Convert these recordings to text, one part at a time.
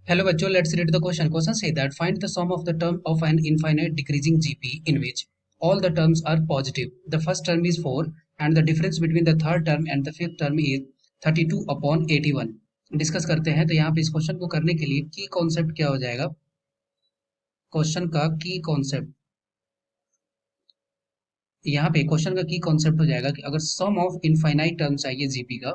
Hello बच्चों, let's read the question. Question say that find the sum of the term of an infinite decreasing GP in which all the terms are positive. The first term is 4 and the difference between the third term and the fifth term is 32 upon 81. Discuss करते हैं। तो यहाँ पे इस question को करने के लिए की कॉन्सेप्ट क्या हो जाएगा? क्वेश्चन का की कॉन्सेप्ट, यहाँ पे क्वेश्चन का की कॉन्सेप्ट हो जाएगा कि अगर सम ऑफ इनफाइनाइट टर्म चाहिए जीपी का,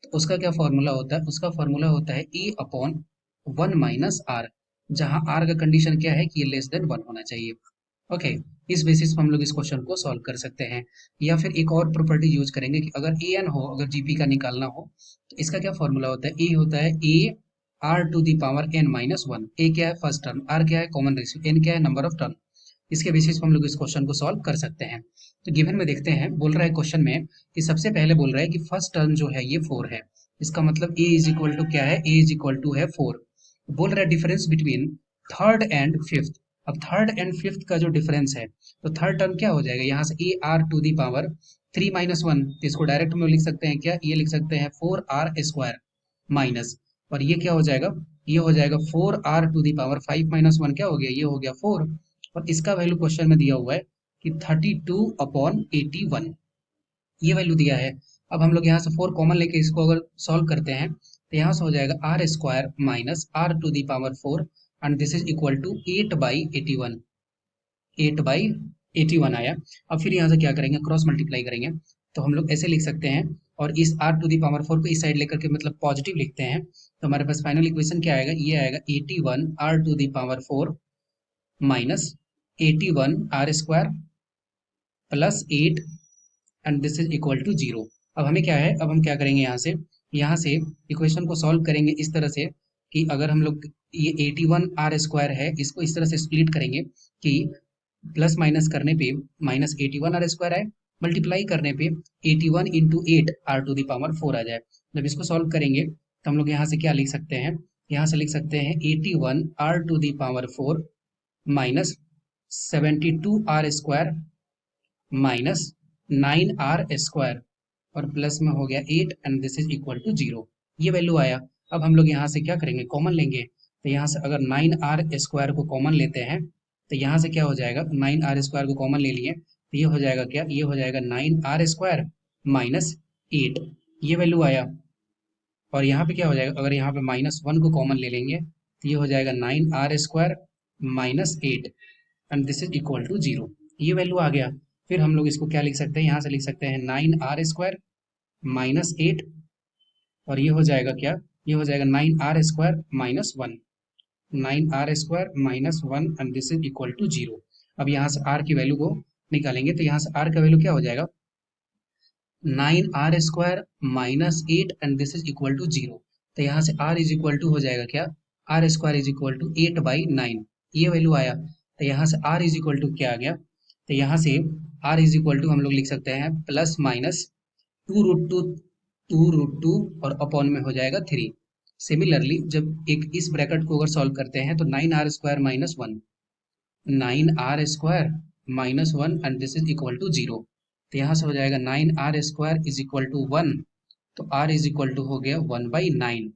तो उसका क्या फॉर्मूला होता है? उसका फॉर्मूला होता है ए अपॉन 1 माइनस आर, जहां आर का कंडीशन क्या है कि ये लेस देन 1 होना चाहिए। ओके, इस बेसिस पर हम लोग इस क्वेश्चन को सॉल्व कर सकते हैं। या फिर एक और प्रॉपर्टी यूज करेंगे कि अगर ए एन हो, अगर जीपी का निकालना हो, तो इसका क्या फॉर्मूला होता है? ए होता है A R to the power N minus one. A क्या है? First term. आर क्या है? Common ratio. एन क्या है? Number of term. इसके बेसिस पर हम लोग इस क्वेश्चन को सॉल्व कर सकते हैं। तो गिवन में देखते हैं, बोल रहा है क्वेश्चन में कि सबसे पहले बोल रहा है कि फर्स्ट टर्म जो है ये 4 है। इसका मतलब a इज इक्वल टू क्या है? a इज इक्वल टू है 4। बोल रहा है difference between third and fifth. अब थर्ड एंड फिफ्थ का जो डिफरेंस है, तो थर्ड टर्म क्या हो जाएगा? यहाँ से A R to the power 3 minus one, इसको डायरेक्ट में लिख सकते हैं क्या? ये लिख सकते हैं 4r स्क्वायर माइनस, और ये क्या हो जाएगा? ये हो जाएगा 4r to the power 5 minus one. क्या हो गया? ये हो गया 4। और इसका वैल्यू क्वेश्चन में दिया हुआ है कि 32 अपॉन 81, ये वैल्यू दिया है। अब हम लोग यहाँ से 4 कॉमन लेके इसको अगर सॉल्व करते हैं, तो यहाँ से हो जाएगा R square minus R to the power 4 and this is equal to 8/81। 8/81 आया। अब फिर यहाँ से क्या करेंगे? क्रॉस मल्टीप्लाई करेंगे। तो हम लोग ऐसे लिख सकते हैं, और इस आर टू दी पावर 4 को इस साइड लेकर के मतलब पॉजिटिव लिखते हैं, तो हमारे पास फाइनल इक्वेशन क्या आएगा? ये आएगा 81 R to the power 4 minus 81 R square plus 8 and this is equal to 0। अब हमें क्या है? अब हम क्या करेंगे? यहाँ से इक्वेशन को सॉल्व करेंगे इस तरह से कि अगर हम लोग ये 81 आर स्क्वायर है, इसको इस तरह से स्प्लिट करेंगे कि प्लस माइनस करने पे माइनस 81 आर स्क्वायर आए, मल्टीप्लाई करने पे 81 into 8 R to the power 4 आ जाए। जब इसको सॉल्व करेंगे तो हम लोग यहाँ से क्या लिख सकते हैं? यहाँ से लिख सकते हैं 81 R to the power 4 minus 72 R square minus 9r square, और प्लस में हो गया 8 and this is equal to 0। ये वैल्यू आया। अब हम लोग यहाँ से क्या करेंगे? कॉमन लेंगे। तो यहाँ से अगर 9r स्क्वायर को कॉमन लेते हैं, तो यहाँ से क्या हो जाएगा? 9r स्क्वायर को कॉमन ले लिए, तो ये हो जाएगा क्या? ये हो जाएगा 9r स्क्वायर माइनस 8। ये वैल्यू आया। और यहाँ पे क्या हो जाएगा? अगर यहाँ पे -1 को कॉमन ले लेंगे, तो ये हो जाएगा 9r square minus 8 and this is equal to 0। ये वैल्यू आ गया। फिर हम लोग इसको क्या लिख सकते हैं? यहाँ से लिख सकते हैं 9r स्क्वायर माइनस 8, और ये हो जाएगा क्या? ये हो जाएगा 9r square minus 1। 9r square minus 1 and this is equal to 0। अब यहाँ से r की वैल्यू को निकालेंगे, तो यहाँ से r का वैल्यू क्या हो जाएगा? 9r square minus 8 and this is equal to 0। तो यहाँ से r इज इक्वल टू हो जाएगा क्या? r square is equal to 8/9। ये वैल्यू आया। तो यहाँ से r इज इक्वल टू क्या आ गया? तो यहाँ से r इज इक्वल टू हम लोग लिख सकते हैं प्लस माइनस 2√2 और अपॉन में हो जाएगा 3। सिमिलरली जब एक इस ब्रैकेट को अगर सॉल्व करते हैं, तो 9r square minus 1, 9r square minus 1 and this is equal to 0। तो यहाँ से हो जाएगा 9r square is equal to 1, तो r इज इक्वल टू हो गया 1/9।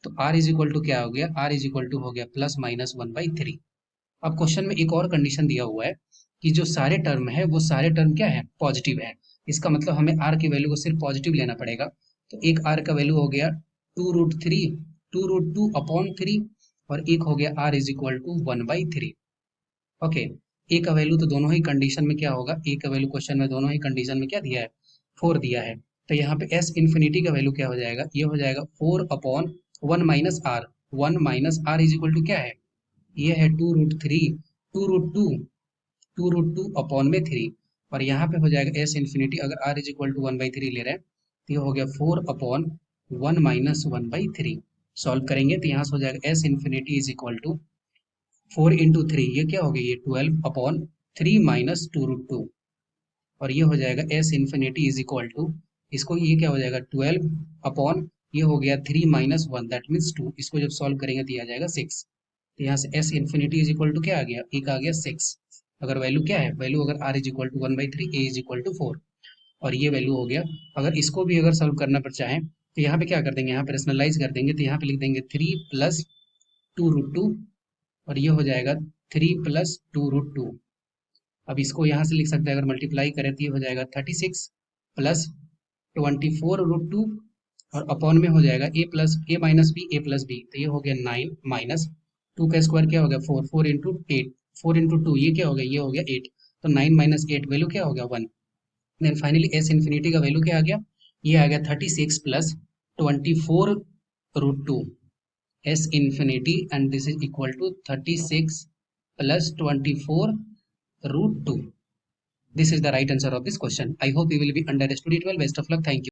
तो r इज इक्वल टू क्या हो गया? r इज इक्वल टू हो गया प्लस माइनस 1/3। अब क्वेश्चन में एक और कंडीशन दिया हुआ है कि जो सारे टर्म है वो सारे टर्म क्या है? पॉजिटिव है। इसका मतलब हमें r की वैल्यू को सिर्फ पॉजिटिव लेना पड़ेगा। तो एक r का वैल्यू हो गया 2√3, 2√2 अपॉन 3, और एक हो गया r is equal to 1/3। Okay, A का वैल्यू तो दोनों ही कंडीशन में क्या होगा? ए का वैल्यू क्वेश्चन में दोनों ही कंडीशन में क्या दिया है? 4 दिया है। तो यहाँ पे एस इन्फिनिटी का वैल्यू क्या हो जाएगा? ये हो जाएगा 4 upon 1 minus R. 1 minus R is equal to क्या है? ये है 2√3, 2√2, 2√2 अपॉन में 3, और यहाँ पे हो जाएगा एस इन्फिनिटी। अगर आर इज इक्वल टू 1/3 ले रहे हैं, तो ये हो गया 4 अपॉन 1 माइनस 1/3। सॉल्व करेंगे तो यहाँ से हो जाएगा S infinity is equal to 4 into 3, ये क्या हो गया? ये 12 अपॉन 3 माइनस 2√2, और ये हो जाएगा S infinity is equal to, इसको ये क्या हो जाएगा? 12 अपॉन, ये हो गया 3 माइनस 1 दैट मीन्स 2। इसको जब सॉल्व करेंगे तो ये आ जाएगा 6। तो यहाँ से S infinity is equal to क्या आ गया? एक आ गया 6। अगर वैल्यू क्या है? वैल्यू अगर R is equal to 1/3, A is equal to 4, और ये वैल्यू हो गया। अगर इसको भी अगर सॉल्व करना पर चाहें, तो यहाँ पे क्या कर देंगे? यहाँ पे रेशनलाइज कर देंगे, तो यहाँ पे लिख देंगे 3 प्लस 2√2 और ये हो जाएगा 3 प्लस 2√2। अब इसको यहाँ से लिख सकते हैं, अगर मल्टीप्लाई करें तो ये हो जाएगा 36 प्लस 24√2 और अपॉन में हो जाएगा ए माइनस बी ए प्लस बी, तो ये हो गया 9 माइनस 2 का स्क्वायर क्या हो गया 4, 4 इंटू 8, 4 इंटू 2 ये क्या हो गया, ये हो गया 8, तो 9 माइनस 8 वैल्यू क्या हो गया 1। देन फाइनली एस इन्फिनिटी का वैल्यू क्या आ गया, ये आ गया 36 plus 24√2 S infinity, and this is equal to 36 plus 24√2। This is the right answer of this question. I hope you will be understood it well. Best of luck. Thank you.